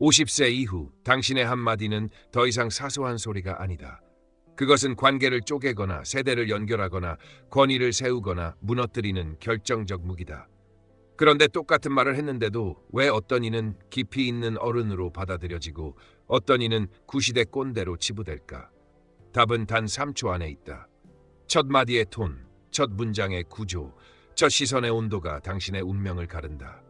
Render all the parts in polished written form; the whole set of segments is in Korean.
50세 이후 당신의 한마디는 더 이상 사소한 소리가 아니다. 그것은 관계를 쪼개거나 세대를 연결하거나 권위를 세우거나 무너뜨리는 결정적 무기다. 그런데 똑같은 말을 했는데도 왜 어떤 이는 깊이 있는 어른으로 받아들여지고 어떤 이는 구시대 꼰대로 치부될까? 답은 단 3초 안에 있다. 첫 마디의 톤, 첫 문장의 구조, 첫 시선의 온도가 당신의 운명을 가른다.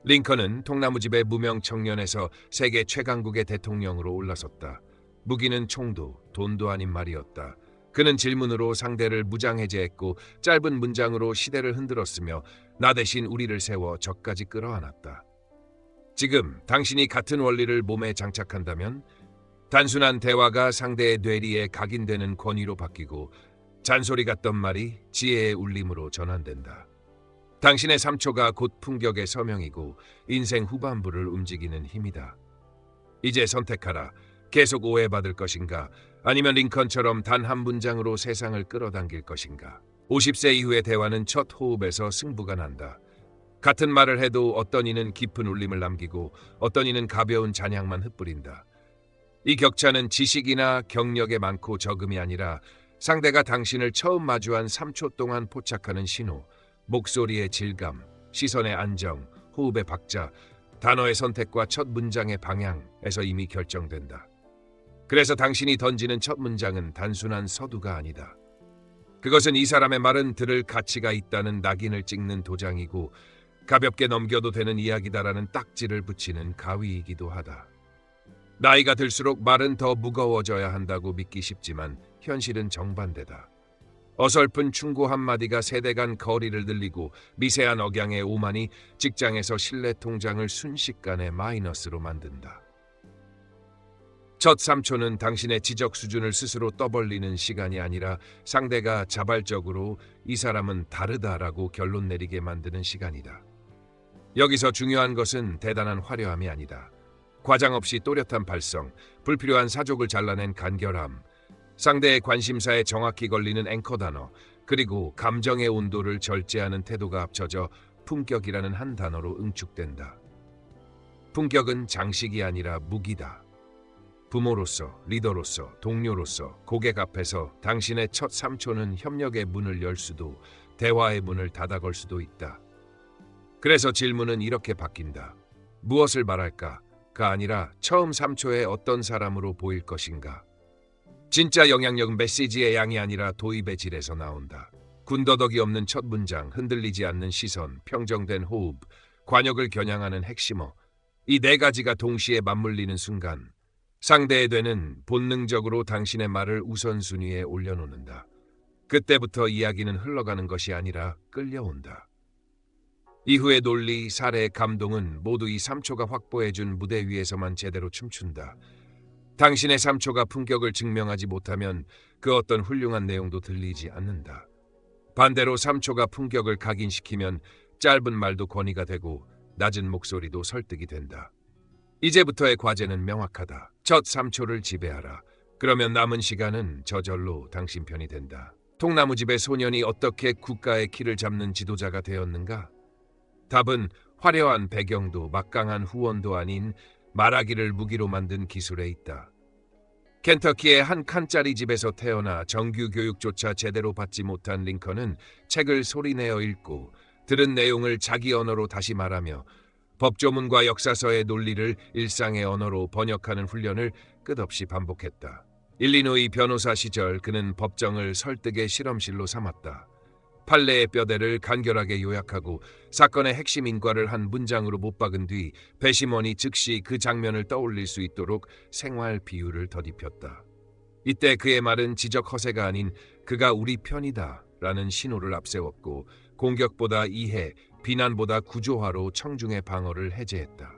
링컨은 통나무집의 무명 청년에서 세계 최강국의 대통령으로 올라섰다. 무기는 총도 돈도 아닌 말이었다. 그는 질문으로 상대를 무장해제했고 짧은 문장으로 시대를 흔들었으며 나 대신 우리를 세워 적까지 끌어안았다. 지금 당신이 같은 원리를 몸에 장착한다면 단순한 대화가 상대의 뇌리에 각인되는 권위로 바뀌고 잔소리 같던 말이 지혜의 울림으로 전환된다. 당신의 3초가 곧 품격의 서명이고 인생 후반부를 움직이는 힘이다. 이제 선택하라. 계속 오해받을 것인가? 아니면 링컨처럼 단 한 문장으로 세상을 끌어당길 것인가? 50세 이후의 대화는 첫 호흡에서 승부가 난다. 같은 말을 해도 어떤 이는 깊은 울림을 남기고 어떤 이는 가벼운 잔향만 흩뿌린다. 이 격차는 지식이나 경력에 많고 적음이 아니라 상대가 당신을 처음 마주한 3초 동안 포착하는 신호, 목소리의 질감, 시선의 안정, 호흡의 박자, 단어의 선택과 첫 문장의 방향에서 이미 결정된다. 그래서 당신이 던지는 첫 문장은 단순한 서두가 아니다. 그것은 이 사람의 말은 들을 가치가 있다는 낙인을 찍는 도장이고 가볍게 넘겨도 되는 이야기다라는 딱지를 붙이는 가위이기도 하다. 나이가 들수록 말은 더 무거워져야 한다고 믿기 쉽지만 현실은 정반대다. 어설픈 충고 한마디가 세대 간 거리를 늘리고 미세한 억양의 오만이 직장에서 신뢰 통장을 순식간에 마이너스로 만든다. 첫 3초는 당신의 지적 수준을 스스로 떠벌리는 시간이 아니라 상대가 자발적으로 이 사람은 다르다라고 결론 내리게 만드는 시간이다. 여기서 중요한 것은 대단한 화려함이 아니다. 과장 없이 또렷한 발성, 불필요한 사족을 잘라낸 간결함, 상대의 관심사에 정확히 걸리는 앵커 단어, 그리고 감정의 온도를 절제하는 태도가 합쳐져 품격이라는 한 단어로 응축된다. 품격은 장식이 아니라 무기다. 부모로서, 리더로서, 동료로서, 고객 앞에서 당신의 첫 3초는 협력의 문을 열 수도 대화의 문을 닫아걸 수도 있다. 그래서 질문은 이렇게 바뀐다. 무엇을 말할까? 가 아니라 처음 3초에 어떤 사람으로 보일 것인가? 진짜 영향력은 메시지의 양이 아니라 도입의 질에서 나온다. 군더더기 없는 첫 문장, 흔들리지 않는 시선, 평정된 호흡, 관역을 겨냥하는 핵심어. 이 네 가지가 동시에 맞물리는 순간 상대의 뇌는 본능적으로 당신의 말을 우선순위에 올려놓는다. 그때부터 이야기는 흘러가는 것이 아니라 끌려온다. 이후의 논리, 사례, 감동은 모두 이 3초가 확보해준 무대 위에서만 제대로 춤춘다. 당신의 3초가 품격을 증명하지 못하면 그 어떤 훌륭한 내용도 들리지 않는다. 반대로 3초가 품격을 각인시키면 짧은 말도 권위가 되고 낮은 목소리도 설득이 된다. 이제부터의 과제는 명확하다. 첫 3초를 지배하라. 그러면 남은 시간은 저절로 당신 편이 된다. 통나무집의 소년이 어떻게 국가의 키를 잡는 지도자가 되었는가? 답은 화려한 배경도 막강한 후원도 아닌 말하기를 무기로 만든 기술에 있다. 켄터키의 한 칸짜리 집에서 태어나 정규 교육조차 제대로 받지 못한 링컨은 책을 소리내어 읽고 들은 내용을 자기 언어로 다시 말하며 법조문과 역사서의 논리를 일상의 언어로 번역하는 훈련을 끝없이 반복했다. 일리노이 변호사 시절 그는 법정을 설득의 실험실로 삼았다. 판례의 뼈대를 간결하게 요약하고 사건의 핵심 인과를 한 문장으로 못 박은 뒤 배심원이 즉시 그 장면을 떠올릴 수 있도록 생활 비유를 덧입혔다. 이때 그의 말은 지적 허세가 아닌 그가 우리 편이다 라는 신호를 앞세웠고 공격보다 이해, 비난보다 구조화로 청중의 방어를 해제했다.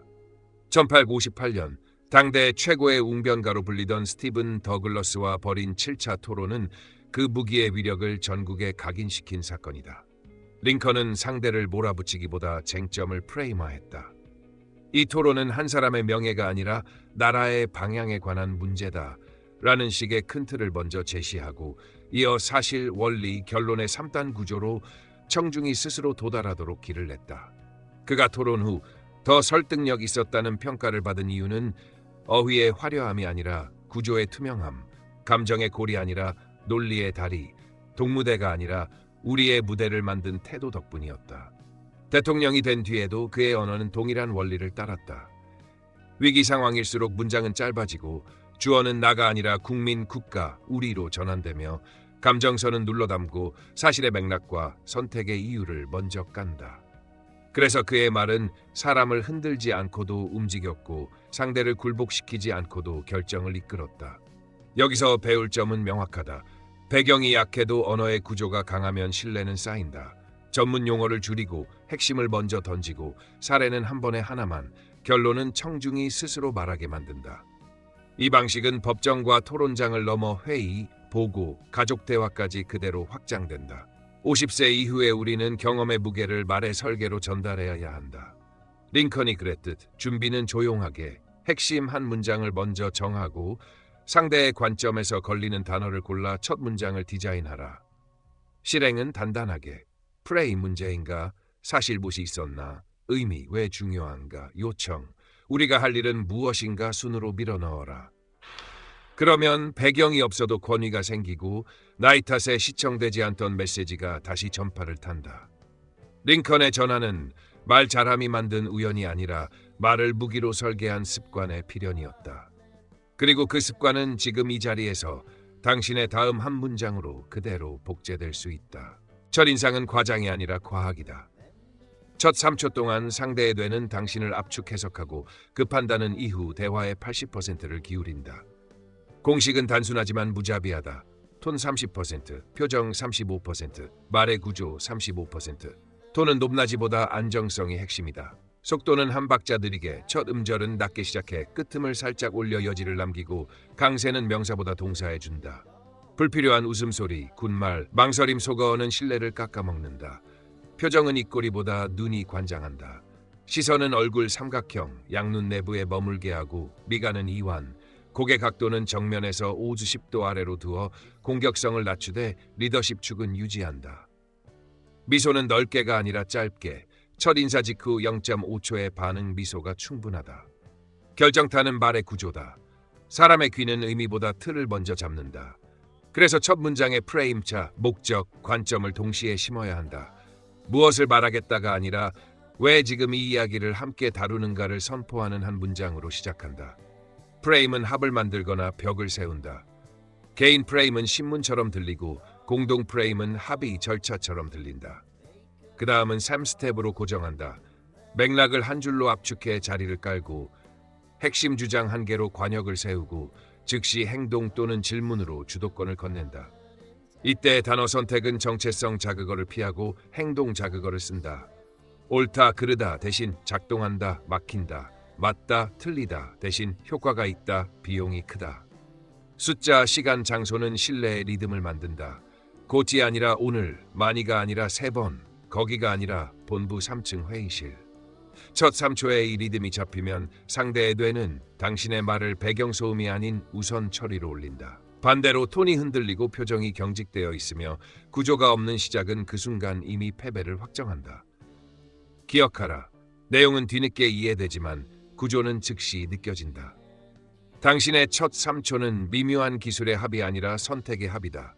1858년 당대 최고의 웅변가로 불리던 스티븐 더글러스와 벌인 7차 토론은 그 무기의 위력을 전국에 각인시킨 사건이다. 링컨은 상대를 몰아붙이기보다 쟁점을 프레임화했다. 이 토론은 한 사람의 명예가 아니라 나라의 방향에 관한 문제다 라는 식의 큰 틀을 먼저 제시하고 이어 사실, 원리, 결론의 3단 구조로 청중이 스스로 도달하도록 길을 냈다. 그가 토론 후 더 설득력 있었다는 평가를 받은 이유는 어휘의 화려함이 아니라 구조의 투명함, 감정의 골이 아니라 논리의 다리, 동무대가 아니라 우리의 무대를 만든 태도 덕분이었다. 대통령이 된 뒤에도 그의 언어는 동일한 원리를 따랐다. 위기 상황일수록 문장은 짧아지고 주어는 나가 아니라 국민, 국가, 우리로 전환되며 감정선은 눌러담고 사실의 맥락과 선택의 이유를 먼저 깐다. 그래서 그의 말은 사람을 흔들지 않고도 움직였고 상대를 굴복시키지 않고도 결정을 이끌었다. 여기서 배울 점은 명확하다. 배경이 약해도 언어의 구조가 강하면 신뢰는 쌓인다. 전문 용어를 줄이고 핵심을 먼저 던지고 사례는 한 번에 하나만, 결론은 청중이 스스로 말하게 만든다. 이 방식은 법정과 토론장을 넘어 회의, 보고, 가족 대화까지 그대로 확장된다. 50세 이후에 우리는 경험의 무게를 말의 설계로 전달해야 한다. 링컨이 그랬듯 준비는 조용하게, 핵심 한 문장을 먼저 정하고 상대의 관점에서 걸리는 단어를 골라 첫 문장을 디자인하라. 실행은 단단하게, 프레임 문제인가, 사실 무엇이 있었나, 의미 왜 중요한가, 요청, 우리가 할 일은 무엇인가 순으로 밀어넣어라. 그러면 배경이 없어도 권위가 생기고 나이 탓에 시청되지 않던 메시지가 다시 전파를 탄다. 링컨의 전환은 말 잘함이 만든 우연이 아니라 말을 무기로 설계한 습관의 필연이었다. 그리고 그 습관은 지금 이 자리에서 당신의 다음 한 문장으로 그대로 복제될 수 있다. 첫인상은 과장이 아니라 과학이다. 첫 3초 동안 상대의 뇌는 당신을 압축 해석하고 그 판단은 이후 대화의 80%를 기울인다. 공식은 단순하지만 무자비하다. 톤 30%, 표정 35%, 말의 구조 35%. 톤은 높낮이보다 안정성이 핵심이다. 속도는 한 박자 느리게, 첫 음절은 낮게 시작해 끝음을 살짝 올려 여지를 남기고 강세는 명사보다 동사에 준다. 불필요한 웃음소리, 군말, 망설임 속어는 신뢰를 깎아먹는다. 표정은 입꼬리보다 눈이 관장한다. 시선은 얼굴 삼각형, 양눈 내부에 머물게 하고 미간은 이완, 고개 각도는 정면에서 50도 아래로 두어 공격성을 낮추되 리더십 축은 유지한다. 미소는 넓게가 아니라 짧게, 첫 인사 직후 0.5초의 반응 미소가 충분하다. 결정타는 말의 구조다. 사람의 귀는 의미보다 틀을 먼저 잡는다. 그래서 첫 문장의 프레임차, 목적, 관점을 동시에 심어야 한다. 무엇을 말하겠다가 아니라 왜 지금 이 이야기를 함께 다루는가를 선포하는 한 문장으로 시작한다. 프레임은 합을 만들거나 벽을 세운다. 개인 프레임은 신문처럼 들리고 공동 프레임은 합의 절차처럼 들린다. 그 다음은 3스텝으로 고정한다. 맥락을 한 줄로 압축해 자리를 깔고 핵심 주장 한 개로 관역을 세우고 즉시 행동 또는 질문으로 주도권을 건넨다. 이때 단어 선택은 정체성 자극어를 피하고 행동 자극어를 쓴다. 옳다, 그르다 대신 작동한다, 막힌다. 맞다, 틀리다 대신 효과가 있다, 비용이 크다. 숫자, 시간, 장소는 신뢰의 리듬을 만든다. 곧이 아니라 오늘, 많이가 아니라 3번, 거기가 아니라 본부 3층 회의실. 첫 3초에 이 리듬이 잡히면 상대의 뇌는 당신의 말을 배경소음이 아닌 우선 처리로 올린다. 반대로 톤이 흔들리고 표정이 경직되어 있으며 구조가 없는 시작은 그 순간 이미 패배를 확정한다. 기억하라. 내용은 뒤늦게 이해되지만 구조는 즉시 느껴진다. 당신의 첫 3초는 미묘한 기술의 합이 아니라 선택의 합이다.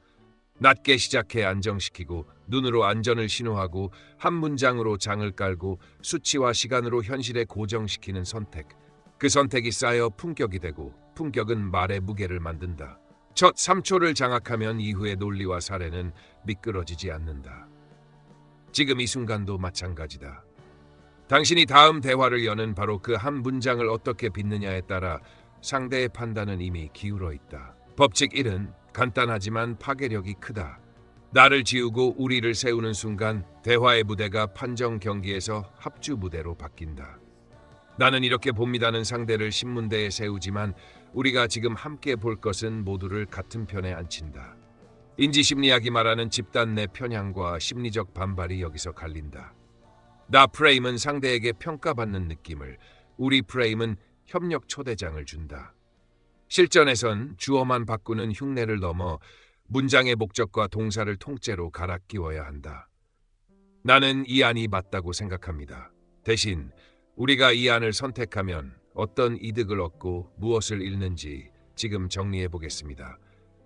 낮게 시작해 안정시키고 눈으로 안전을 신호하고 한 문장으로 장을 깔고 수치와 시간으로 현실에 고정시키는 선택. 그 선택이 쌓여 품격이 되고 품격은 말의 무게를 만든다. 첫 3초를 장악하면 이후의 논리와 사례는 미끄러지지 않는다. 지금 이 순간도 마찬가지다. 당신이 다음 대화를 여는 바로 그 한 문장을 어떻게 빚느냐에 따라 상대의 판단은 이미 기울어 있다. 법칙 1은 간단하지만 파괴력이 크다. 나를 지우고 우리를 세우는 순간 대화의 무대가 판정 경기에서 합주 무대로 바뀐다. 나는 이렇게 봅니다는 상대를 신문대에 세우지만 우리가 지금 함께 볼 것은 모두를 같은 편에 앉힌다. 인지심리학이 말하는 집단 내 편향과 심리적 반발이 여기서 갈린다. 나 프레임은 상대에게 평가받는 느낌을, 우리 프레임은 협력 초대장을 준다. 실전에선 주어만 바꾸는 흉내를 넘어 문장의 목적과 동사를 통째로 갈아 끼워야 한다. 나는 이 안이 맞다고 생각합니다. 대신 우리가 이 안을 선택하면 어떤 이득을 얻고 무엇을 잃는지 지금 정리해 보겠습니다.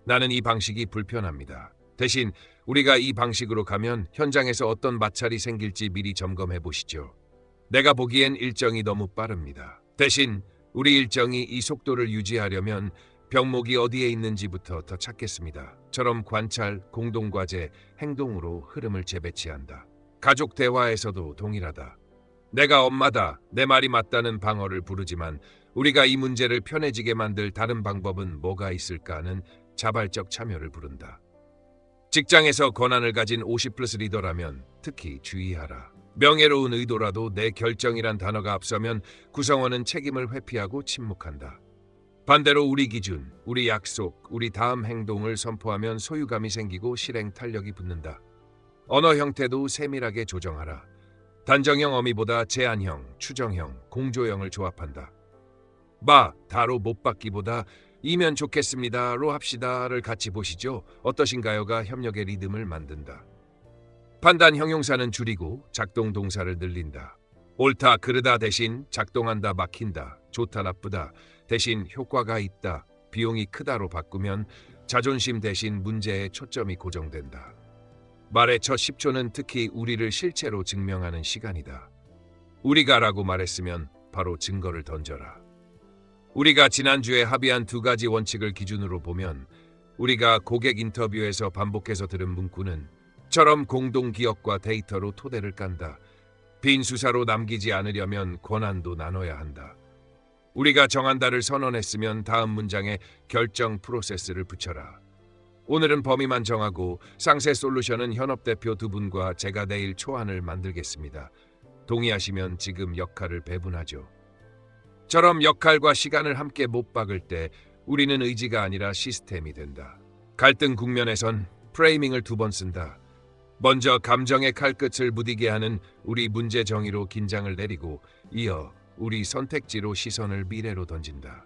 나는 이 방식이 불편합니다. 대신 우리가 이 방식으로 가면 현장에서 어떤 마찰이 생길지 미리 점검해 보시죠. 내가 보기엔 일정이 너무 빠릅니다. 대신 우리 일정이 이 속도를 유지하려면 병목이 어디에 있는지부터 더 찾겠습니다. 처럼 관찰, 공동과제, 행동으로 흐름을 재배치한다. 가족 대화에서도 동일하다. 내가 엄마다, 내 말이 맞다는 방어를 부르지만 우리가 이 문제를 편해지게 만들 다른 방법은 뭐가 있을까는 자발적 참여를 부른다. 직장에서 권한을 가진 50+ 리더라면 특히 주의하라. 명예로운 의도라도 내 결정이란 단어가 앞서면 구성원은 책임을 회피하고 침묵한다. 반대로 우리 기준, 우리 약속, 우리 다음 행동을 선포하면 소유감이 생기고 실행 탄력이 붙는다. 언어 형태도 세밀하게 조정하라. 단정형 어미보다 제한형, 추정형, 공조형을 조합한다. 다로 못 받기보다 이면 좋겠습니다로 합시다를 같이 보시죠. 어떠신가요가 협력의 리듬을 만든다. 판단 형용사는 줄이고 작동 동사를 늘린다. 옳다, 그르다 대신 작동한다, 막힌다, 좋다, 나쁘다 대신 효과가 있다, 비용이 크다로 바꾸면 자존심 대신 문제에 초점이 고정된다. 말의 첫 10초는 특히 우리를 실체로 증명하는 시간이다. 우리가라고 말했으면 바로 증거를 던져라. 우리가 지난주에 합의한 2가지 원칙을 기준으로 보면 우리가 고객 인터뷰에서 반복해서 들은 문구는 처럼 공동 기억과 데이터로 토대를 깐다. 빈 수사로 남기지 않으려면 권한도 나눠야 한다. 우리가 정한다를 선언했으면 다음 문장에 결정 프로세스를 붙여라. 오늘은 범위만 정하고 상세 솔루션은 현업 대표 2분과 제가 내일 초안을 만들겠습니다. 동의하시면 지금 역할을 배분하죠. 처럼 역할과 시간을 함께 못 박을 때 우리는 의지가 아니라 시스템이 된다. 갈등 국면에선 프레이밍을 2번 쓴다. 먼저 감정의 칼끝을 무디게 하는 우리 문제 정의로 긴장을 내리고 이어 우리 선택지로 시선을 미래로 던진다.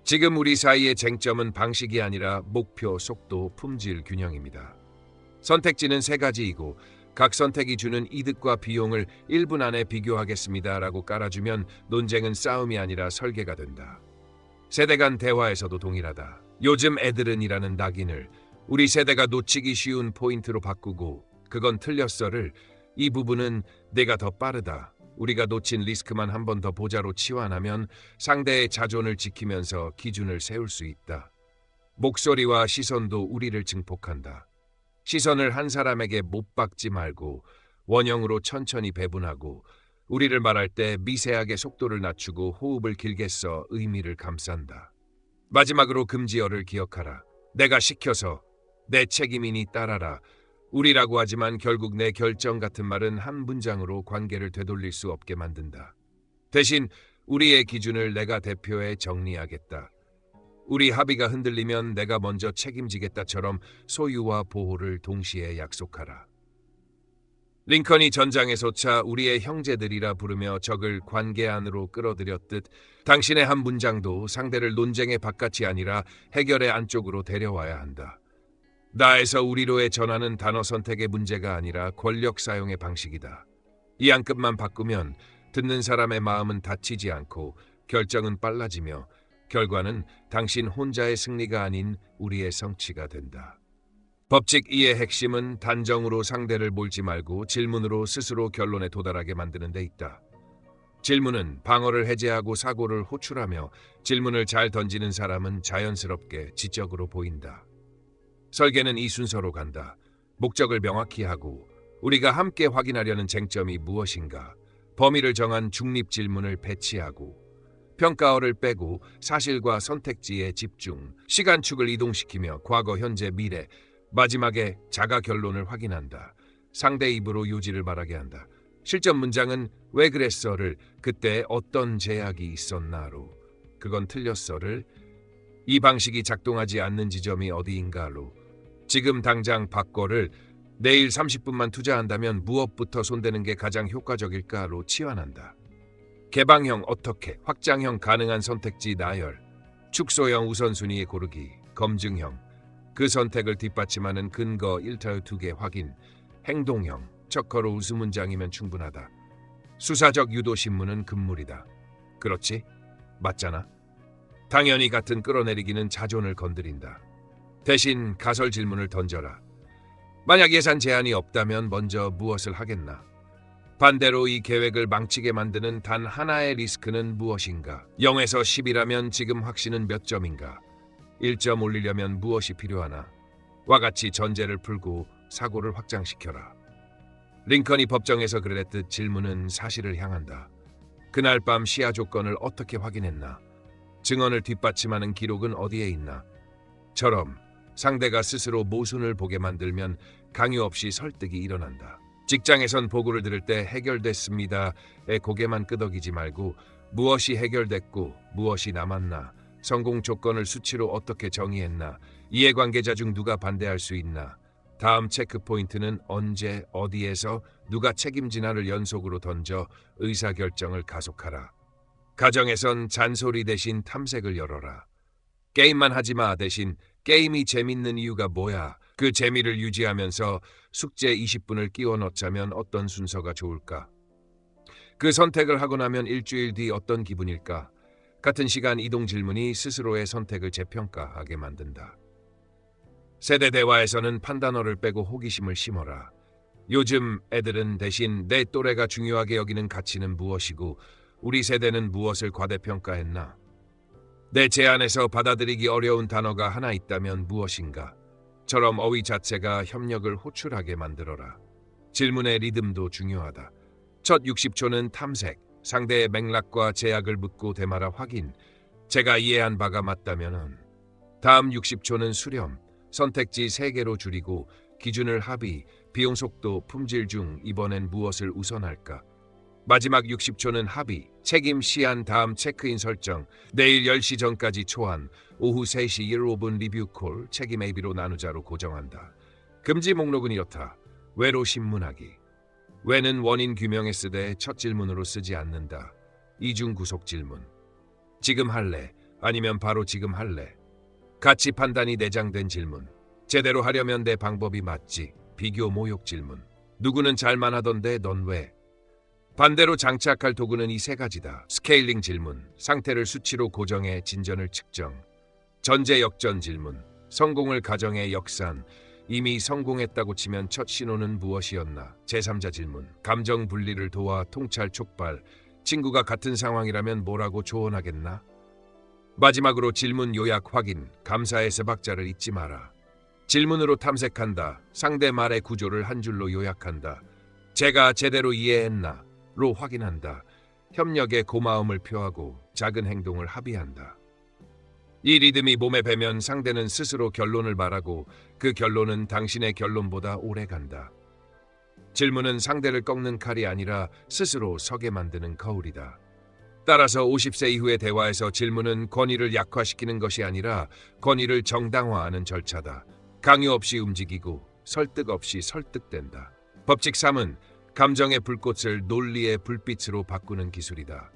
지금 우리 사이의 쟁점은 방식이 아니라 목표, 속도, 품질 균형입니다. 선택지는 3가지이고 각 선택이 주는 이득과 비용을 1분 안에 비교하겠습니다라고 깔아주면 논쟁은 싸움이 아니라 설계가 된다. 세대 간 대화에서도 동일하다. 요즘 애들은이라는 낙인을 우리 세대가 놓치기 쉬운 포인트로 바꾸고 그건 틀렸어를 이 부분은 내가 더 빠르다. 우리가 놓친 리스크만 한 번 더 보자로 치환하면 상대의 자존을 지키면서 기준을 세울 수 있다. 목소리와 시선도 우리를 증폭한다. 시선을 한 사람에게 못 박지 말고 원형으로 천천히 배분하고 우리를 말할 때 미세하게 속도를 낮추고 호흡을 길게 써 의미를 감싼다. 마지막으로 금지어를 기억하라. 내가 시켜서 내 책임이니 따라라. 우리라고 하지만 결국 내 결정 같은 말은 한 문장으로 관계를 되돌릴 수 없게 만든다. 대신 우리의 기준을 내가 대표해 정리하겠다. 우리 합의가 흔들리면 내가 먼저 책임지겠다처럼 소유와 보호를 동시에 약속하라. 링컨이 전장에 솟아 우리의 형제들이라 부르며 적을 관계 안으로 끌어들였듯 당신의 한 문장도 상대를 논쟁의 바깥이 아니라 해결의 안쪽으로 데려와야 한다. 나에서 우리로의 전환은 단어 선택의 문제가 아니라 권력 사용의 방식이다. 이 한 끗만 바꾸면 듣는 사람의 마음은 다치지 않고 결정은 빨라지며 결과는 당신 혼자의 승리가 아닌 우리의 성취가 된다. 법칙 2의 핵심은 단정으로 상대를 몰지 말고 질문으로 스스로 결론에 도달하게 만드는 데 있다. 질문은 방어를 해제하고 사고를 호출하며 질문을 잘 던지는 사람은 자연스럽게 지적으로 보인다. 설계는 이 순서로 간다. 목적을 명확히 하고 우리가 함께 확인하려는 쟁점이 무엇인가, 범위를 정한 중립 질문을 배치하고 평가어를 빼고 사실과 선택지에 집중, 시간축을 이동시키며 과거, 현재, 미래, 마지막에 자가 결론을 확인한다. 상대 입으로 요지를 말하게 한다. 실전 문장은 왜 그랬어를 그때 어떤 제약이 있었나로, 그건 틀렸어를 이 방식이 작동하지 않는 지점이 어디인가로, 지금 당장 바꿔를 내일 30분만 투자한다면 무엇부터 손대는 게 가장 효과적일까로 치환한다. 개방형 어떻게, 확장형 가능한 선택지 나열, 축소형 우선순위의 고르기, 검증형 그 선택을 뒷받침하는 근거 1타율 2개 확인, 행동형 척커로 우수문장이면 충분하다. 수사적 유도 신문은 금물이다. 그렇지? 맞잖아. 당연히 같은 끌어내리기는 자존을 건드린다. 대신 가설 질문을 던져라. 만약 예산 제한이 없다면 먼저 무엇을 하겠나? 반대로 이 계획을 망치게 만드는 단 하나의 리스크는 무엇인가? 0에서 10이라면 지금 확신은 몇 점인가? 1점 올리려면 무엇이 필요하나? 와 같이 전제를 풀고 사고를 확장시켜라. 링컨이 법정에서 그랬듯 질문은 사실을 향한다. 그날 밤 시야 조건을 어떻게 확인했나? 증언을 뒷받침하는 기록은 어디에 있나? 처럼 상대가 스스로 모순을 보게 만들면 강요 없이 설득이 일어난다. 직장에선 보고를 들을 때 해결됐습니다에 고개만 끄덕이지 말고 무엇이 해결됐고 무엇이 남았나? 성공 조건을 수치로 어떻게 정의했나? 이해관계자 중 누가 반대할 수 있나? 다음 체크 포인트는 언제, 어디에서, 누가 책임지나를 연속으로 던져 의사결정을 가속하라. 가정에선 잔소리 대신 탐색을 열어라. 게임만 하지마 대신 게임이 재밌는 이유가 뭐야? 그 재미를 유지하면서 숙제 20분을 끼워 넣자면 어떤 순서가 좋을까? 그 선택을 하고 나면 일주일 뒤 어떤 기분일까? 같은 시간 이동 질문이 스스로의 선택을 재평가하게 만든다. 세대 대화에서는 판단어를 빼고 호기심을 심어라. 요즘 애들은 대신 내 또래가 중요하게 여기는 가치는 무엇이고 우리 세대는 무엇을 과대평가했나? 내 제안에서 받아들이기 어려운 단어가 하나 있다면 무엇인가? 처럼 어휘 자체가 협력을 호출하게 만들어라. 질문의 리듬도 중요하다. 첫 60초는 탐색, 상대의 맥락과 제약을 묻고 대마라 확인, 제가 이해한 바가 맞다면은. 다음 60초는 수렴, 선택지 3개로 줄이고 기준을 합의, 비용 속도, 품질 중 이번엔 무엇을 우선할까? 마지막 60초는 합의, 책임 시한 다음 체크인 설정, 내일 10시 전까지 초안, 오후 3시 15분 리뷰 콜, 책임 AB로 나누자로 고정한다. 금지 목록은 이렇다. 외로 신문하기. 왜는 원인 규명에 쓰되 첫 질문으로 쓰지 않는다. 이중 구속 질문. 지금 할래? 아니면 바로 지금 할래? 가치 판단이 내장된 질문. 제대로 하려면 내 방법이 맞지. 비교 모욕 질문. 누구는 잘만 하던데 넌 왜? 반대로 장착할 도구는 이 3가지다. 스케일링 질문. 상태를 수치로 고정해 진전을 측정. 전제 역전 질문. 성공을 가정해 역산. 이미 성공했다고 치면 첫 신호는 무엇이었나? 제3자 질문. 감정 분리를 도와 통찰 촉발. 친구가 같은 상황이라면 뭐라고 조언하겠나? 마지막으로 질문 요약 확인. 감사의 3박자를 잊지 마라. 질문으로 탐색한다. 상대 말의 구조를 한 줄로 요약한다. 제가 제대로 이해했나? 로 확인한다. 협력에 고마움을 표하고 작은 행동을 합의한다. 이 리듬이 몸에 배면 상대는 스스로 결론을 말하고 그 결론은 당신의 결론보다 오래 간다. 질문은 상대를 꺾는 칼이 아니라 스스로 서게 만드는 거울이다. 따라서 50세 이후의 대화에서 질문은 권위를 약화시키는 것이 아니라 권위를 정당화하는 절차다. 강요 없이 움직이고 설득 없이 설득된다. 법칙 3은 감정의 불꽃을 논리의 불빛으로 바꾸는 기술이다.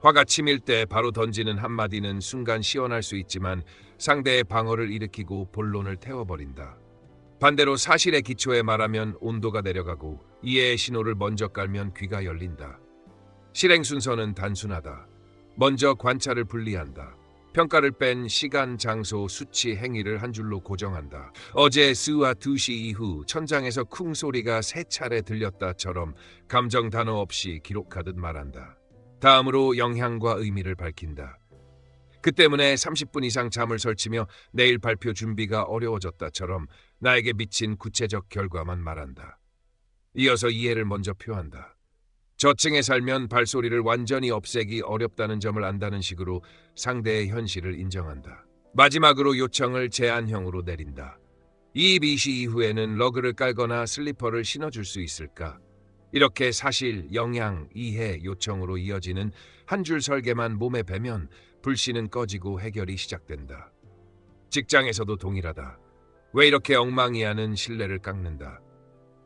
화가 치밀 때 바로 던지는 한마디는 순간 시원할 수 있지만 상대의 방어를 일으키고 본론을 태워버린다. 반대로 사실의 기초에 말하면 온도가 내려가고 이해의 신호를 먼저 깔면 귀가 열린다. 실행 순서는 단순하다. 먼저 관찰을 분리한다. 평가를 뺀 시간, 장소, 수치, 행위를 한 줄로 고정한다. 어제 스와 2시 이후 천장에서 쿵 소리가 3차례 들렸다처럼 감정 단어 없이 기록하듯 말한다. 다음으로 영향과 의미를 밝힌다. 그 때문에 30분 이상 잠을 설치며 내일 발표 준비가 어려워졌다처럼 나에게 미친 구체적 결과만 말한다. 이어서 이해를 먼저 표한다. 저층에 살면 발소리를 완전히 없애기 어렵다는 점을 안다는 식으로 상대의 현실을 인정한다. 마지막으로 요청을 제안형으로 내린다. 이 비시 이후에는 러그를 깔거나 슬리퍼를 신어줄 수 있을까? 이렇게 사실, 영향, 이해, 요청으로 이어지는 한 줄 설계만 몸에 배면 불씨는 꺼지고 해결이 시작된다. 직장에서도 동일하다. 왜 이렇게 엉망이야는 신뢰를 깎는다.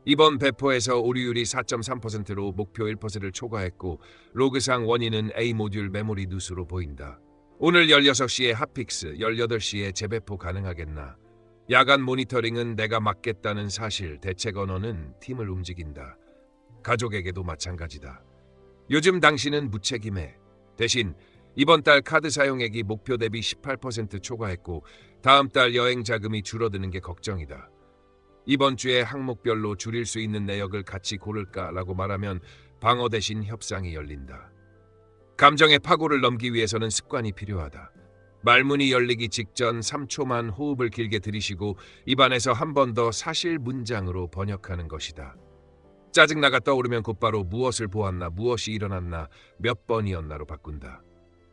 이번 배포에서 오류율이 4.3%로 목표 1%를 초과했고 로그상 원인은 A 모듈 메모리 누수로 보인다. 오늘 16시에 핫픽스, 18시에 재배포 가능하겠나? 야간 모니터링은 내가 맡겠다는 사실, 대책 언어는 팀을 움직인다. 가족에게도 마찬가지다. 요즘 당신은 무책임해. 대신 이번 달 카드 사용액이 목표 대비 18% 초과했고 다음 달 여행 자금이 줄어드는 게 걱정이다. 이번 주에 항목별로 줄일 수 있는 내역을 같이 고를까라고 말하면 방어 대신 협상이 열린다. 감정의 파고를 넘기 위해서는 습관이 필요하다. 말문이 열리기 직전 3초만 호흡을 길게 들이쉬고 입안에서 한 번 더 사실 문장으로 번역하는 것이다. 짜증나가 떠오르면 곧바로 무엇을 보았나, 무엇이 일어났나, 몇 번이었나로 바꾼다.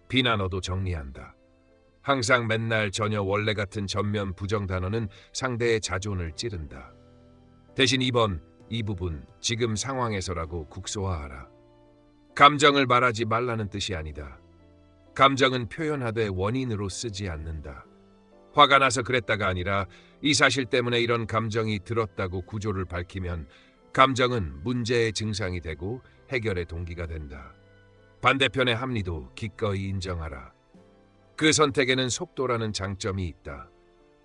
비난어도 정리한다. 항상 맨날 전혀 원래 같은 전면 부정 단어는 상대의 자존을 찌른다. 대신 이 부분, 지금 상황에서라고 국소화하라. 감정을 말하지 말라는 뜻이 아니다. 감정은 표현하되 원인으로 쓰지 않는다. 화가 나서 그랬다가 아니라 이 사실 때문에 이런 감정이 들었다고 구조를 밝히면 감정은 문제의 증상이 되고 해결의 동기가 된다. 반대편의 합리도 기꺼이 인정하라. 그 선택에는 속도라는 장점이 있다.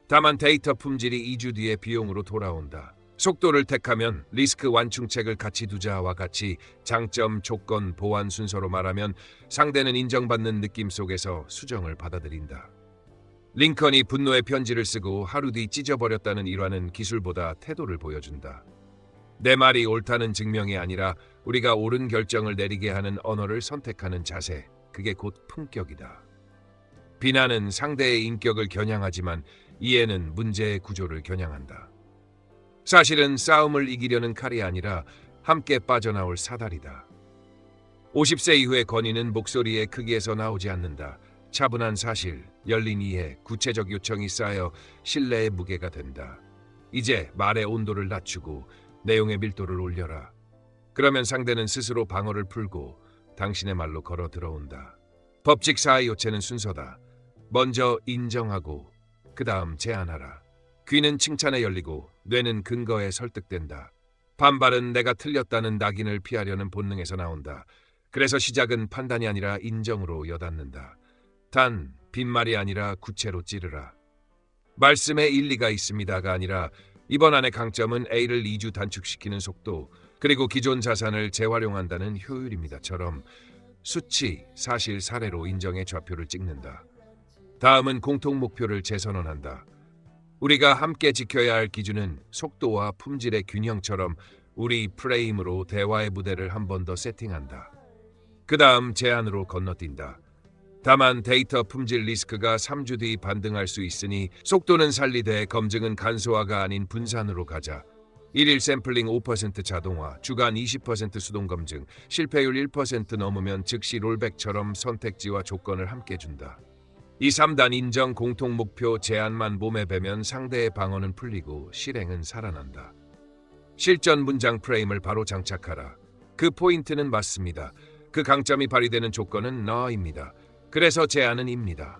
다만 데이터 품질이 2주 뒤에 비용으로 돌아온다. 속도를 택하면 리스크 완충책을 같이 두자와 같이 장점, 조건, 보완 순서로 말하면 상대는 인정받는 느낌 속에서 수정을 받아들인다. 링컨이 분노의 편지를 쓰고 하루 뒤 찢어버렸다는 일화는 기술보다 태도를 보여준다. 내 말이 옳다는 증명이 아니라 우리가 옳은 결정을 내리게 하는 언어를 선택하는 자세, 그게 곧 품격이다. 비난은 상대의 인격을 겨냥하지만 이해는 문제의 구조를 겨냥한다. 사실은 싸움을 이기려는 칼이 아니라 함께 빠져나올 사다리다. 50세 이후의 건의는 목소리의 크기에서 나오지 않는다. 차분한 사실, 열린 이해, 구체적 요청이 쌓여 신뢰의 무게가 된다. 이제 말의 온도를 낮추고 내용의 밀도를 올려라. 그러면 상대는 스스로 방어를 풀고 당신의 말로 걸어 들어온다. 법칙 사의 요체는 순서다. 먼저 인정하고 그 다음 제안하라. 귀는 칭찬에 열리고 뇌는 근거에 설득된다. 반발은 내가 틀렸다는 낙인을 피하려는 본능에서 나온다. 그래서 시작은 판단이 아니라 인정으로 여닫는다. 단 빈말이 아니라 구체로 찌르라. 말씀에 일리가 있습니다가 아니라 이번 안의 강점은 A를 2주 단축시키는 속도, 그리고 기존 자산을 재활용한다는 효율입니다처럼 수치, 사실, 사례로 인정의 좌표를 찍는다. 다음은 공통 목표를 재선언한다. 우리가 함께 지켜야 할 기준은 속도와 품질의 균형처럼 우리 프레임으로 대화의 무대를 한 번 더 세팅한다. 그 다음 제안으로 건너뛴다. 다만 데이터 품질 리스크가 3주 뒤 반등할 수 있으니 속도는 살리되 검증은 간소화가 아닌 분산으로 가자. 1일 샘플링 5% 자동화, 주간 20% 수동 검증, 실패율 1% 넘으면 즉시 롤백처럼 선택지와 조건을 함께 준다. 이 3단 인정, 공통 목표, 제안만 몸에 배면 상대의 방어는 풀리고 실행은 살아난다. 실전 문장 프레임을 바로 장착하라. 그 포인트는 맞습니다. 그 강점이 발휘되는 조건은 너입니다. 그래서 제안은 입니다.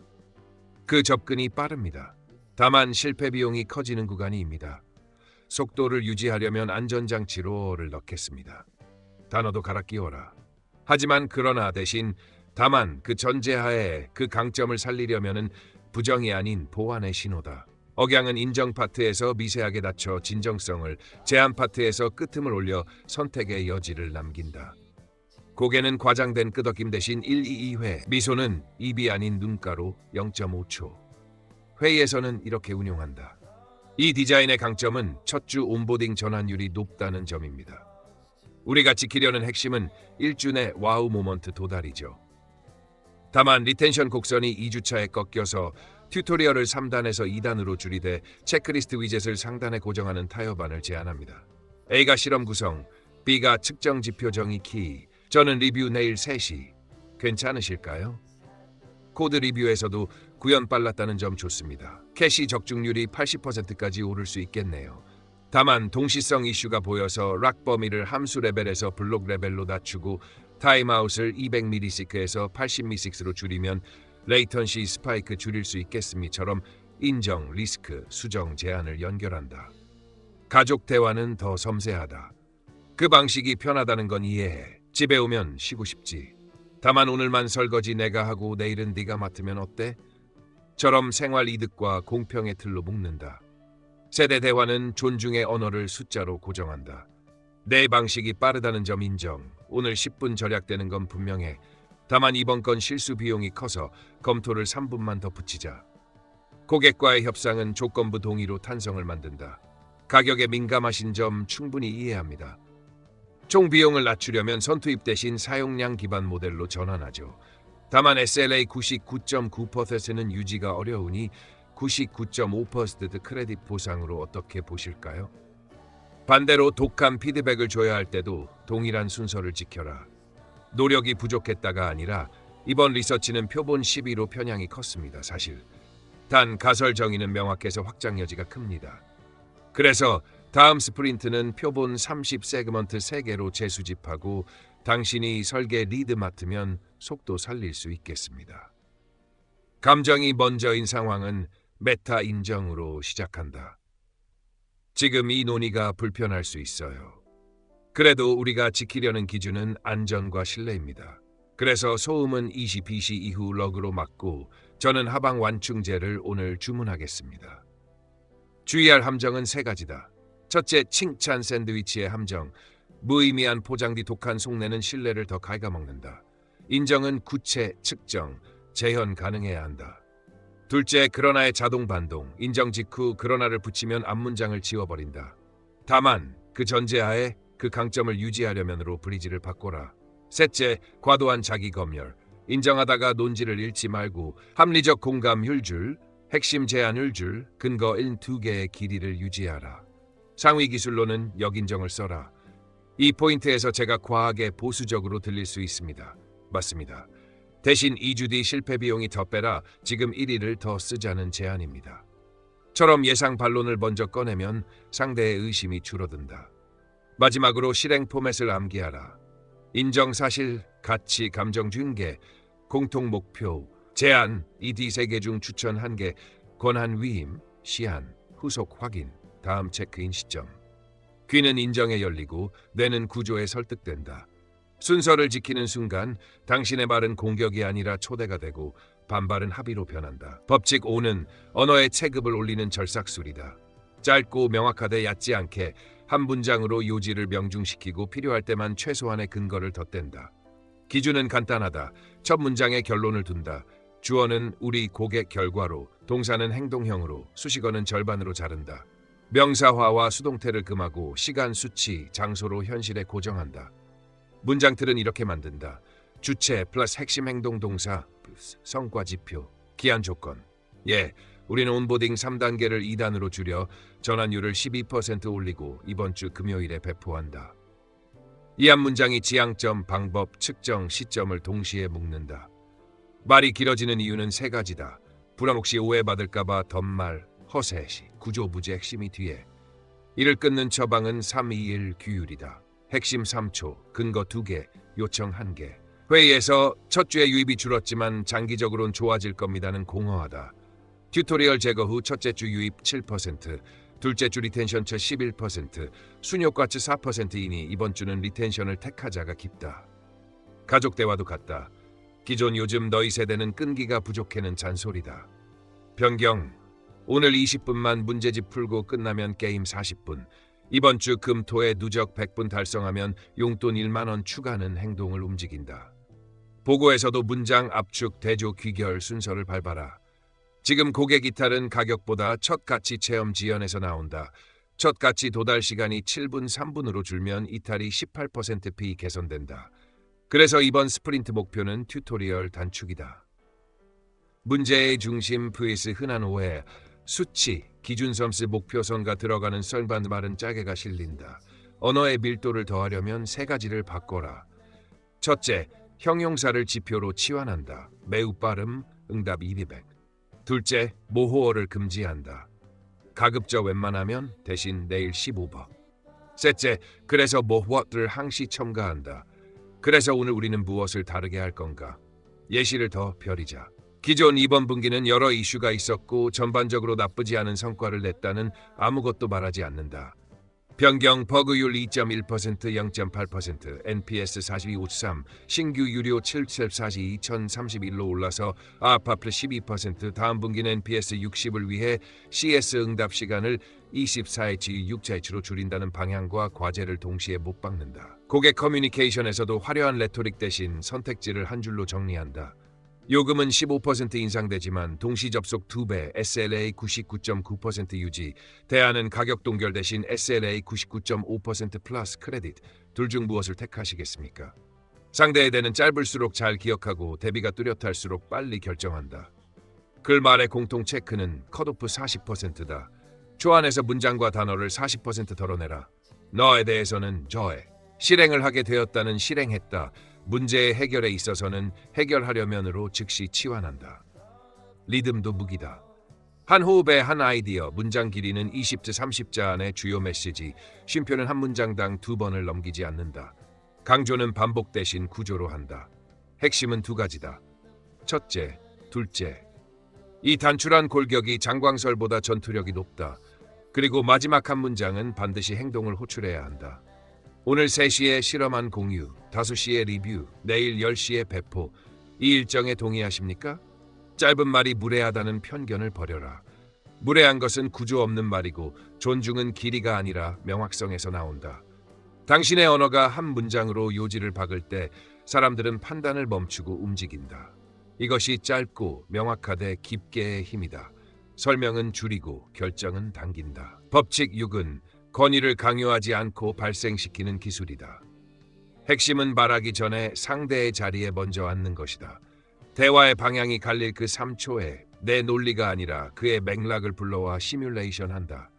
그 접근이 빠릅니다. 다만 실패 비용이 커지는 구간이입니다. 속도를 유지하려면 안전장치로를 넣겠습니다. 단어도 갈아 끼워라. 하지만 그러나 대신 다만 그 전제하에 그 강점을 살리려면은 부정이 아닌 보완의 신호다. 억양은 인정 파트에서 미세하게 낮춰 진정성을, 제안 파트에서 끄트을 올려 선택의 여지를 남긴다. 고개는 과장된 끄덕임 대신 1, 2, 2회, 미소는 입이 아닌 눈가로 0.5초. 회의에서는 이렇게 운용한다. 이 디자인의 강점은 첫 주 온보딩 전환율이 높다는 점입니다. 우리가 지키려는 핵심은 1주 내 와우 모먼트 도달이죠. 다만 리텐션 곡선이 2주차에 꺾여서 튜토리얼을 3단에서 2단으로 줄이되 체크리스트 위젯을 상단에 고정하는 타협안을 제안합니다. A가 실험 구성, B가 측정 지표 정의 키, 저는 리뷰 내일 3시. 괜찮으실까요? 코드 리뷰에서도 구현 빨랐다는 점 좋습니다. 캐시 적중률이 80%까지 오를 수 있겠네요. 다만 동시성 이슈가 보여서 락 범위를 함수 레벨에서 블록 레벨로 낮추고 타임아웃을 200ms에서 80ms로 줄이면 레이턴시 스파이크 줄일 수 있겠습니처럼 인정, 리스크, 수정, 제한을 연결한다. 가족 대화는 더 섬세하다. 그 방식이 편하다는 건 이해해. 집에 오면 쉬고 싶지. 다만 오늘만 설거지 내가 하고 내일은 네가 맡으면 어때? 처럼 생활 이득과 공평의 틀로 묶는다. 세대 대화는 존중의 언어를 숫자로 고정한다. 내 방식이 빠르다는 점 인정. 오늘 10분 절약되는 건 분명해. 다만 이번 건 실수 비용이 커서 검토를 3분만 더 붙이자. 고객과의 협상은 조건부 동의로 탄성을 만든다. 가격에 민감하신 점 충분히 이해합니다. 총 비용을 낮추려면 선투입 대신 사용량 기반 모델로 전환하죠. 다만 SLA 99.9%는 유지가 어려우니 99.5% 크레딧 보상으로 어떻게 보실까요? 반대로 독한 피드백을 줘야 할 때도 동일한 순서를 지켜라. 노력이 부족했다가 아니라 이번 리서치는 표본 12로 편향이 컸습니다. 사실. 단 가설 정의는 명확해서 확장 여지가 큽니다. 그래서 다음 스프린트는 표본 30 세그먼트 3개로 재수집하고 당신이 설계 리드 맡으면 속도 살릴 수 있겠습니다. 감정이 먼저인 상황은 메타 인정으로 시작한다. 지금 이 논의가 불편할 수 있어요. 그래도 우리가 지키려는 기준은 안전과 신뢰입니다. 그래서 소음은 20BC 이후 러그로 막고 저는 하방 완충제를 오늘 주문하겠습니다. 주의할 함정은 3가지다. 첫째, 칭찬 샌드위치의 함정. 무의미한 포장 뒤 독한 속내는 신뢰를 더 갉아먹는다. 인정은 구체, 측정, 재현 가능해야 한다. 둘째, 그러나의 자동 반동. 인정 직후 그러나를 붙이면 앞문장을 지워버린다. 다만 그 전제하에 그 강점을 유지하려면으로 브리지를 바꿔라. 셋째, 과도한 자기 검열. 인정하다가 논지를 잃지 말고 합리적 공감률 줄, 핵심 제한을 줄, 근거인 2개의 길이를 유지하라. 상위 기술로는 역인정을 써라. 이 포인트에서 제가 과하게 보수적으로 들릴 수 있습니다. 맞습니다. 대신 2주 뒤 실패 비용이 더 빼라. 지금 1일을 더 쓰자는 제안입니다. 처럼 예상 반론을 먼저 꺼내면 상대의 의심이 줄어든다. 마지막으로 실행 포맷을 암기하라. 인정 사실, 가치, 감정 준계, 공통 목표, 제안, ED 3개 중 추천 1개, 권한 위임, 시한, 후속 확인, 다음 체크인 시점. 귀는 인정에 열리고 뇌는 구조에 설득된다. 순서를 지키는 순간 당신의 말은 공격이 아니라 초대가 되고 반발은 합의로 변한다. 법칙 5는 언어의 체급을 올리는 절삭술이다. 짧고 명확하되 얕지 않게 한 문장으로 요지를 명중시키고 필요할 때만 최소한의 근거를 덧댄다. 기준은 간단하다. 첫 문장에 결론을 둔다. 주어는 우리 고객 결과로, 동사는 행동형으로, 수식어는 절반으로 자른다. 명사화와 수동태를 금하고 시간, 수치, 장소로 현실에 고정한다. 문장틀은 이렇게 만든다. 주체 플러스 핵심 행동 동사 플러스 성과 지표, 기한 조건. 우리는 온보딩 3단계를 2단으로 줄여 전환율을 12% 올리고 이번 주 금요일에 배포한다. 이 한 문장이 지향점, 방법, 측정, 시점을 동시에 묶는다. 말이 길어지는 이유는 3가지다. 불안 혹시 오해받을까봐 덧말, 허세시, 구조부재 핵심이 뒤에. 이를 끊는 처방은 321 규율이다. 핵심 3초, 근거 2개, 요청 1개. 회의에서 첫 주에 유입이 줄었지만 장기적으로는 좋아질 겁니다는 공허하다. 튜토리얼 제거 후 첫째 주 유입 7%, 둘째 주 리텐션 처 11%, 순효과치 4%이니 이번 주는 리텐션을 택하자가 깊다. 가족 대화도 같다. 기존 요즘 너희 세대는 끈기가 부족해는 잔소리다. 변경. 오늘 20분만 문제집 풀고 끝나면 게임 40분. 이번 주 금토에 누적 100분 달성하면 용돈 1만 원 추가는 행동을 움직인다. 보고에서도 문장 압축, 대조, 귀결 순서를 밟아라. 지금 고객 이탈은 가격보다 첫 가치 체험 지연에서 나온다. 첫 가치 도달 시간이 7분 3분으로 줄면 이탈이 18%피 개선된다. 그래서 이번 스프린트 목표는 튜토리얼 단축이다. 문제의 중심 vs 흔한 오해, 수치, 기준 점수 목표선과 들어가는 썰반 말은 짜게가 실린다. 언어의 밀도를 더하려면 3가지를 바꿔라. 첫째, 형용사를 지표로 치환한다. 매우 빠름, 응답 200. 둘째, 모호어를 금지한다. 가급적 웬만하면 대신 내일 15번. 셋째, 그래서 뭐를 항시 첨가한다. 그래서 오늘 우리는 무엇을 다르게 할 건가? 예시를 더 펴리자. 기존 이번 분기는 여러 이슈가 있었고 전반적으로 나쁘지 않은 성과를 냈다는 아무것도 말하지 않는다. 변경 버그율 2.1%, 0.8%, NPS 42.53, 신규 유료 742 2031로 올라서 아파플 12%, 다음 분기는 NPS 60을 위해 CS 응답 시간을 24H 6H로 줄인다는 방향과 과제를 동시에 못 박는다. 고객 커뮤니케이션에서도 화려한 레토릭 대신 선택지를 한 줄로 정리한다. 요금은 15% 인상되지만 동시 접속 2배, SLA 99.9% 유지, 대안은 가격 동결 대신 SLA 99.5% 플러스 크레딧, 둘 중 무엇을 택하시겠습니까? 상대에 대는 짧을수록 잘 기억하고 대비가 뚜렷할수록 빨리 결정한다. 글 말의 공통 체크는 컷오프 40%다. 초안에서 문장과 단어를 40% 덜어내라. 너에 대해서는 저에, 실행을 하게 되었다는 실행했다. 문제의 해결에 있어서는 해결하려면으로 즉시 치환한다. 리듬도 무기다. 한 호흡에 한 아이디어, 문장 길이는 20-30자 안의 주요 메시지, 쉼표는 한 문장당 2번을 넘기지 않는다. 강조는 반복 대신 구조로 한다. 핵심은 2가지다. 첫째, 둘째. 이 단출한 골격이 장광설보다 전투력이 높다. 그리고 마지막 한 문장은 반드시 행동을 호출해야 한다. 오늘 3시에 실험한 공유, 5시에 리뷰, 내일 10시에 배포. 이 일정에 동의하십니까? 짧은 말이 무례하다는 편견을 버려라. 무례한 것은 구조 없는 말이고 존중은 길이가 아니라 명확성에서 나온다. 당신의 언어가 한 문장으로 요지를 박을 때 사람들은 판단을 멈추고 움직인다. 이것이 짧고 명확하되 깊게의 힘이다. 설명은 줄이고 결정은 당긴다. 법칙 6은 권위를 강요하지 않고 발생시키는 기술이다. 핵심은 말하기 전에 상대의 자리에 먼저 앉는 것이다. 대화의 방향이 갈릴 그 3초에 내 논리가 아니라 그의 맥락을 불러와 시뮬레이션 한다.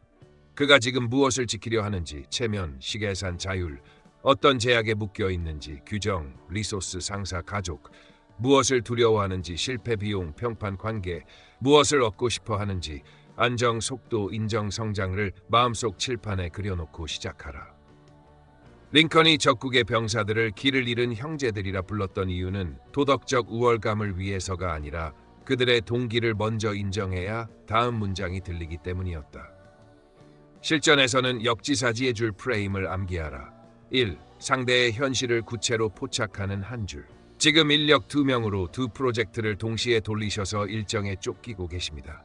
그가 지금 무엇을 지키려 하는지, 체면, 시계산, 자율, 어떤 제약에 묶여 있는지, 규정, 리소스, 상사, 가족, 무엇을 두려워하는지, 실패, 비용, 평판, 관계, 무엇을 얻고 싶어 하는지, 안정, 속도, 인정, 성장을 마음속 칠판에 그려놓고 시작하라. 링컨이 적국의 병사들을 길을 잃은 형제들이라 불렀던 이유는 도덕적 우월감을 위해서가 아니라 그들의 동기를 먼저 인정해야 다음 문장이 들리기 때문이었다. 실전에서는 역지사지의 줄 프레임을 암기하라. 1. 상대의 현실을 구체로 포착하는 한 줄. 지금 인력 2명으로 2 프로젝트를 동시에 돌리셔서 일정에 쫓기고 계십니다.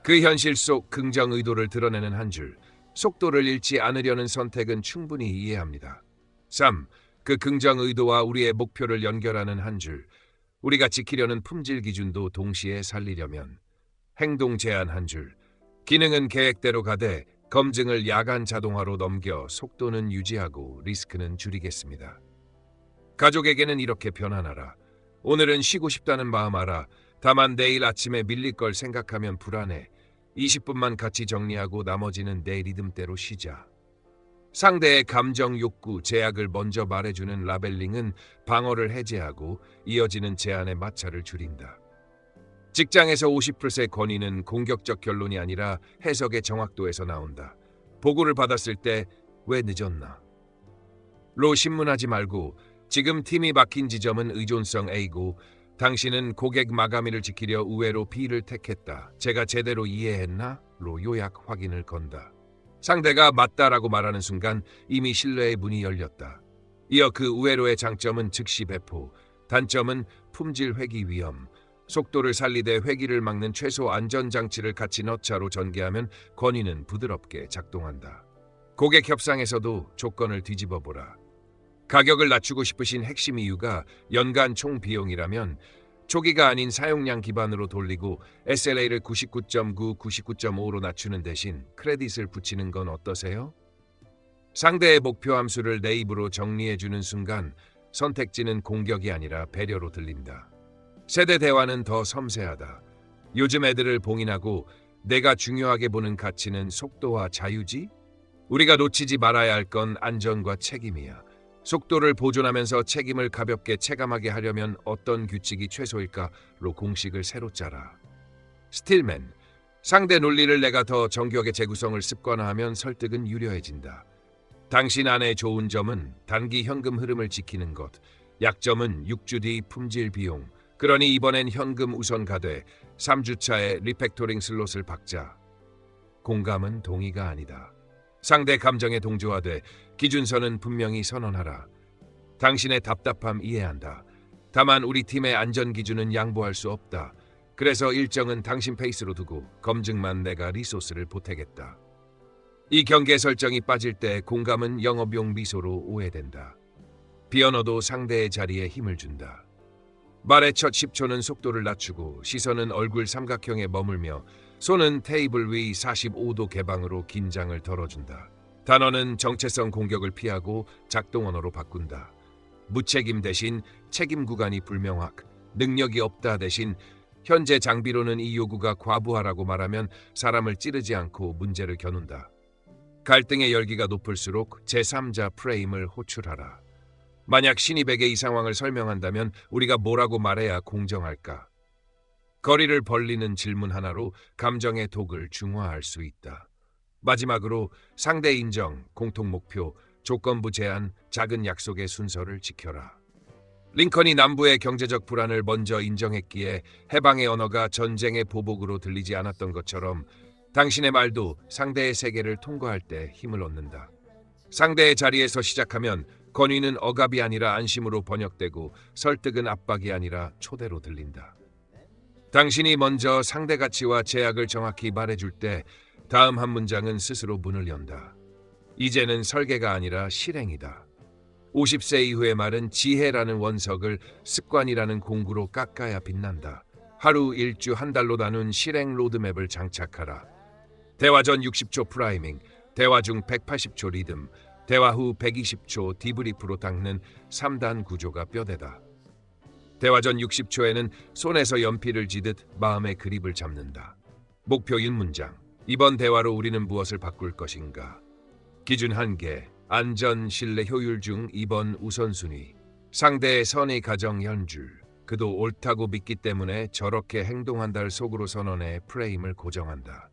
그 현실 속 긍정 의도를 드러내는 한 줄. 속도를 잃지 않으려는 선택은 충분히 이해합니다. 3. 그 긍정 의도와 우리의 목표를 연결하는 한 줄. 우리가 지키려는 품질 기준도 동시에 살리려면. 행동 제한 한 줄. 기능은 계획대로 가되 검증을 야간 자동화로 넘겨 속도는 유지하고 리스크는 줄이겠습니다. 가족에게는 이렇게 변환하라. 오늘은 쉬고 싶다는 마음 알아. 다만 내일 아침에 밀릴 걸 생각하면 불안해. 20분만 같이 정리하고 나머지는 내 리듬대로 쉬자. 상대의 감정 욕구, 제약을 먼저 말해주는 라벨링은 방어를 해제하고 이어지는 제안의 마찰을 줄인다. 직장에서 50%의 권위는 공격적 결론이 아니라 해석의 정확도에서 나온다. 보고를 받았을 때 왜 늦었나? 로 신문하지 말고 지금 팀이 막힌 지점은 의존성 A고 당신은 고객 마감일을 지키려 우회로 B를 택했다. 제가 제대로 이해했나? 로 요약 확인을 건다. 상대가 맞다라고 말하는 순간 이미 신뢰의 문이 열렸다. 이어 그 우회로의 장점은 즉시 배포, 단점은 품질 회귀 위험, 속도를 살리되 회귀를 막는 최소 안전장치를 같이 넣자로 전개하면 권위는 부드럽게 작동한다. 고객 협상에서도 조건을 뒤집어 보라. 가격을 낮추고 싶으신 핵심 이유가 연간 총 비용이라면 초기가 아닌 사용량 기반으로 돌리고 SLA를 99.9, 99.5로 낮추는 대신 크레딧을 붙이는 건 어떠세요? 상대의 목표 함수를 내 입으로 정리해주는 순간 선택지는 공격이 아니라 배려로 들린다. 세대 대화는 더 섬세하다. 요즘 애들을 봉인하고 내가 중요하게 보는 가치는 속도와 자유지? 우리가 놓치지 말아야 할 건 안전과 책임이야. 속도를 보존하면서 책임을 가볍게 체감하게 하려면 어떤 규칙이 최소일까로 공식을 새로 짜라. 스틸맨, 상대 논리를 내가 더 정교하게 재구성을 습관화하면 설득은 유려해진다. 당신 안의 좋은 점은 단기 현금 흐름을 지키는 것, 약점은 6주 뒤 품질 비용. 그러니 이번엔 현금 우선 가되 3주차에 리팩토링 슬롯을 박자. 공감은 동의가 아니다. 상대 감정에 동조하되 기준선은 분명히 선언하라. 당신의 답답함 이해한다. 다만 우리 팀의 안전 기준은 양보할 수 없다. 그래서 일정은 당신 페이스로 두고 검증만 내가 리소스를 보태겠다. 이 경계 설정이 빠질 때 공감은 영업용 미소로 오해된다. 비언어도 상대의 자리에 힘을 준다. 말의 첫 10초는 속도를 낮추고 시선은 얼굴 삼각형에 머물며 손은 테이블 위 45도 개방으로 긴장을 덜어준다. 단어는 정체성 공격을 피하고 작동 언어로 바꾼다. 무책임 대신 책임 구간이 불명확, 능력이 없다 대신 현재 장비로는 이 요구가 과부하라고 말하면 사람을 찌르지 않고 문제를 겨눈다. 갈등의 열기가 높을수록 제3자 프레임을 호출하라. 만약 신입에게 이 상황을 설명한다면 우리가 뭐라고 말해야 공정할까? 거리를 벌리는 질문 하나로 감정의 독을 중화할 수 있다. 마지막으로 상대 인정, 공통 목표, 조건부 제한, 작은 약속의 순서를 지켜라. 링컨이 남부의 경제적 불안을 먼저 인정했기에 해방의 언어가 전쟁의 보복으로 들리지 않았던 것처럼 당신의 말도 상대의 세계를 통과할 때 힘을 얻는다. 상대의 자리에서 시작하면 권위는 억압이 아니라 안심으로 번역되고 설득은 압박이 아니라 초대로 들린다. 당신이 먼저 상대 가치와 제약을 정확히 말해줄 때 다음 한 문장은 스스로 문을 연다. 이제는 설계가 아니라 실행이다. 50세 이후의 말은 지혜라는 원석을 습관이라는 공구로 깎아야 빛난다. 하루, 일주, 한 달로 나눈 실행 로드맵을 장착하라. 대화 전 60초 프라이밍, 대화 중 180초 리듬, 대화 후 120초 디브리프로 닦는 3단 구조가 뼈대다. 대화 전 60초에는 손에서 연필을 쥐듯 마음의 그립을 잡는다. 목표 1문장. 이번 대화로 우리는 무엇을 바꿀 것인가? 기준 1개. 안전, 신뢰, 효율 중 2번 우선순위. 상대의 선의 가정 연줄. 그도 옳다고 믿기 때문에 저렇게 행동한다를 속으로 선언해 프레임을 고정한다.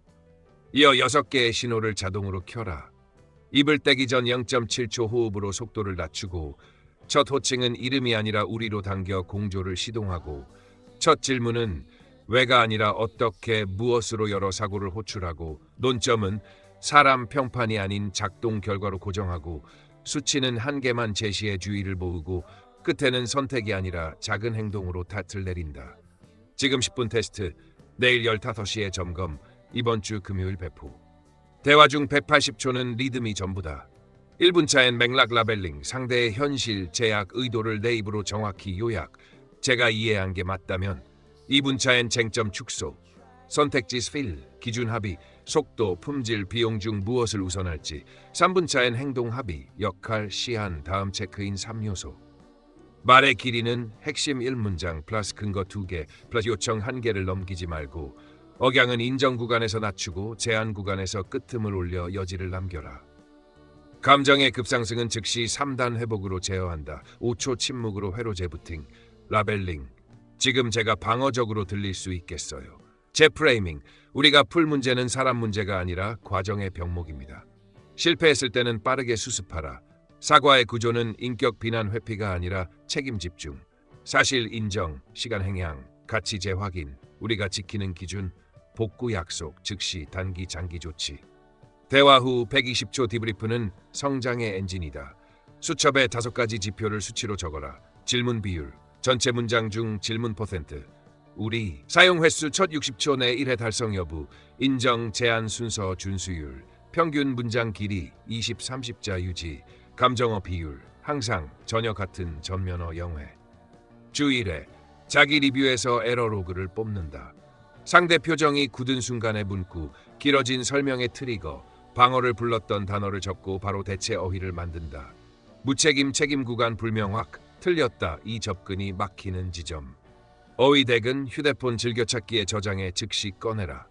이어 6개의 신호를 자동으로 켜라. 입을 떼기 전 0.7초 호흡으로 속도를 낮추고 첫 호칭은 이름이 아니라 우리로 당겨 공조를 시동하고 첫 질문은 왜가 아니라 어떻게 무엇으로 여러 사고를 호출하고 논점은 사람 평판이 아닌 작동 결과로 고정하고 수치는 한 개만 제시해 주의를 모으고 끝에는 선택이 아니라 작은 행동으로 탓을 내린다. 지금 10분 테스트, 내일 15시에 점검, 이번 주 금요일 배포. 대화 중 180초는 리듬이 전부다. 1분 차엔 맥락 라벨링, 상대의 현실, 제약, 의도를 내 입으로 정확히 요약, 제가 이해한 게 맞다면 2분 차엔 쟁점 축소, 선택지 스필, 기준 합의, 속도, 품질, 비용 중 무엇을 우선할지 3분 차엔 행동 합의, 역할, 시한, 다음 체크인 3요소. 말의 길이는 핵심 1문장 플러스 근거 2개 플러스 요청 1개를 넘기지 말고 억양은 인정 구간에서 낮추고 제한 구간에서 끄트을 올려 여지를 남겨라. 감정의 급상승은 즉시 3단 회복으로 제어한다. 5초 침묵으로 회로 재부팅, 라벨링. 지금 제가 방어적으로 들릴 수 있겠어요. 재프레이밍. 우리가 풀 문제는 사람 문제가 아니라 과정의 병목입니다. 실패했을 때는 빠르게 수습하라. 사과의 구조는 인격 비난 회피가 아니라 책임 집중. 사실 인정, 시간 행향, 가치 재확인, 우리가 지키는 기준, 복구 약속, 즉시 단기 장기 조치. 대화 후 120초 디브리프는 성장의 엔진이다. 수첩에 5가지 지표를 수치로 적어라. 질문 비율, 전체 문장 중 질문 퍼센트, 우리, 사용 횟수 첫 60초 내 1회 달성 여부, 인정, 제한 순서 준수율, 평균 문장 길이 20, 30자 유지, 감정어 비율, 항상, 전혀 같은 전면어 0회. 주 1회, 자기 리뷰에서 에러 로그를 뽑는다. 상대 표정이 굳은 순간의 문구, 길어진 설명의 트리거, 방어를 불렀던 단어를 적고 바로 대체 어휘를 만든다. 무책임 책임 구간 불명확, 틀렸다 이 접근이 막히는 지점. 어휘 덱은 휴대폰 즐겨찾기에 저장해 즉시 꺼내라.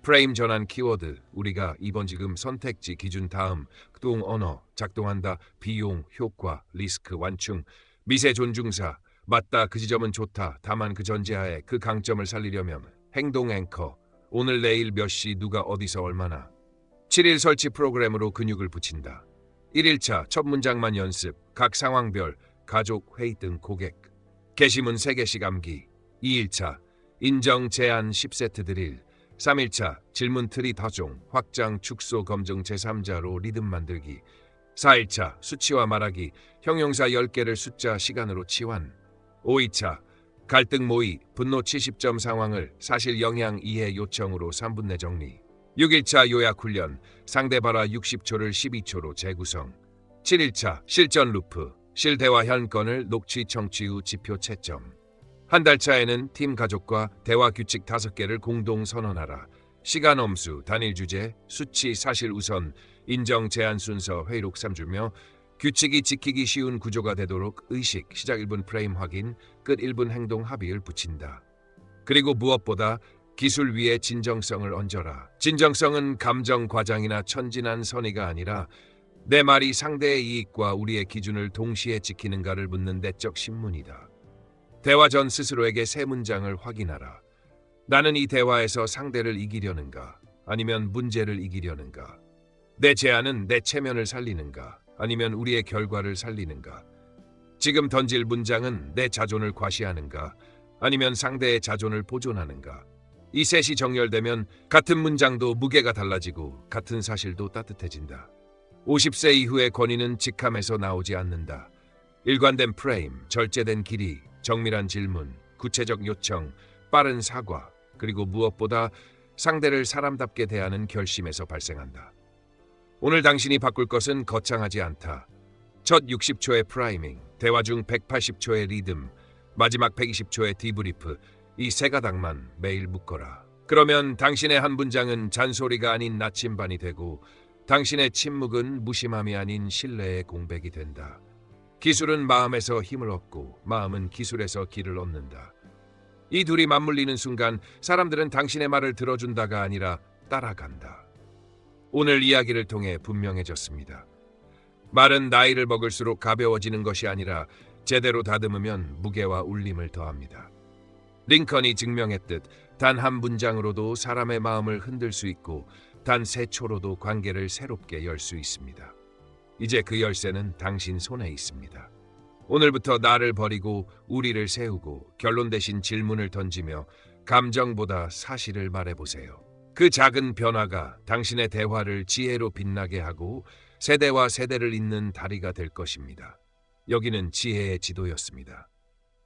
프레임 전환 키워드, 우리가 이번 지금 선택지 기준 다음, 동 언어, 작동한다, 비용, 효과, 리스크, 완충, 미세 존중사, 맞다 그 지점은 좋다, 다만 그 전제하에 그 강점을 살리려면 행동 앵커, 오늘 내일 몇 시 누가 어디서 얼마나. 7일 설치 프로그램으로 근육을 붙인다. 1일차 첫 문장만 연습, 각 상황별, 가족, 회의 등 고객. 게시문 3개씩 암기. 2일차 인정 제한 10세트 드릴. 3일차 질문 트리 다종, 확장, 축소, 검증 제3자로 리듬 만들기. 4일차 수치화 말하기, 형용사 10개를 숫자, 시간으로 치환. 5일차 갈등 모의, 분노 70점 상황을 사실 영향 이해 요청으로 3분 내 정리. 6일차 요약 훈련, 상대 발화 60초를 12초로 재구성. 7일차 실전 루프, 실대화 현 건을 녹취 청취 후 지표 채점. 한 달 차에는 팀 가족과 대화 규칙 5개를 공동 선언하라. 시간 엄수, 단일 주제, 수치, 사실 우선, 인정 제한 순서, 회의록 3주며 규칙이 지키기 쉬운 구조가 되도록 의식, 시작 1분 프레임 확인, 끝 1분 행동 합의를 붙인다. 그리고 무엇보다 기술 위에 진정성을 얹어라. 진정성은 감정 과장이나 천진한 선의가 아니라 내 말이 상대의 이익과 우리의 기준을 동시에 지키는가를 묻는 내적 신문이다. 대화 전 스스로에게 세 문장을 확인하라. 나는 이 대화에서 상대를 이기려는가? 아니면 문제를 이기려는가? 내 제안은 내 체면을 살리는가? 아니면 우리의 결과를 살리는가? 지금 던질 문장은 내 자존을 과시하는가? 아니면 상대의 자존을 보존하는가? 이 셋이 정렬되면 같은 문장도 무게가 달라지고 같은 사실도 따뜻해진다. 50세 이후의 권위는 직함에서 나오지 않는다. 일관된 프레임, 절제된 길이, 정밀한 질문, 구체적 요청, 빠른 사과, 그리고 무엇보다 상대를 사람답게 대하는 결심에서 발생한다. 오늘 당신이 바꿀 것은 거창하지 않다. 첫 60초의 프라이밍, 대화 중 180초의 리듬, 마지막 120초의 디브리프, 이 세 가닥만 매일 묶어라. 그러면 당신의 한 문장은 잔소리가 아닌 나침반이 되고 당신의 침묵은 무심함이 아닌 신뢰의 공백이 된다. 기술은 마음에서 힘을 얻고 마음은 기술에서 길을 얻는다. 이 둘이 맞물리는 순간 사람들은 당신의 말을 들어준다가 아니라 따라간다. 오늘 이야기를 통해 분명해졌습니다. 말은 나이를 먹을수록 가벼워지는 것이 아니라 제대로 다듬으면 무게와 울림을 더합니다. 링컨이 증명했듯 단 한 문장으로도 사람의 마음을 흔들 수 있고 단 3초로도 관계를 새롭게 열 수 있습니다. 이제 그 열쇠는 당신 손에 있습니다. 오늘부터 나를 버리고 우리를 세우고 결론 대신 질문을 던지며 감정보다 사실을 말해보세요. 그 작은 변화가 당신의 대화를 지혜로 빛나게 하고 세대와 세대를 잇는 다리가 될 것입니다. 여기는 지혜의 지도였습니다.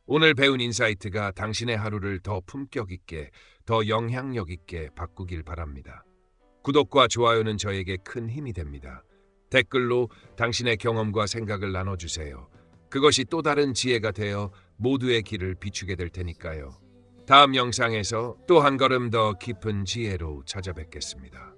오늘 배운 인사이트가 당신의 하루를 더 품격 있게, 더 영향력 있게 바꾸길 바랍니다. 구독과 좋아요는 저에게 큰 힘이 됩니다. 댓글로 당신의 경험과 생각을 나눠주세요. 그것이 또 다른 지혜가 되어 모두의 길을 비추게 될 테니까요. 다음 영상에서 또 한 걸음 더 깊은 지혜로 찾아뵙겠습니다.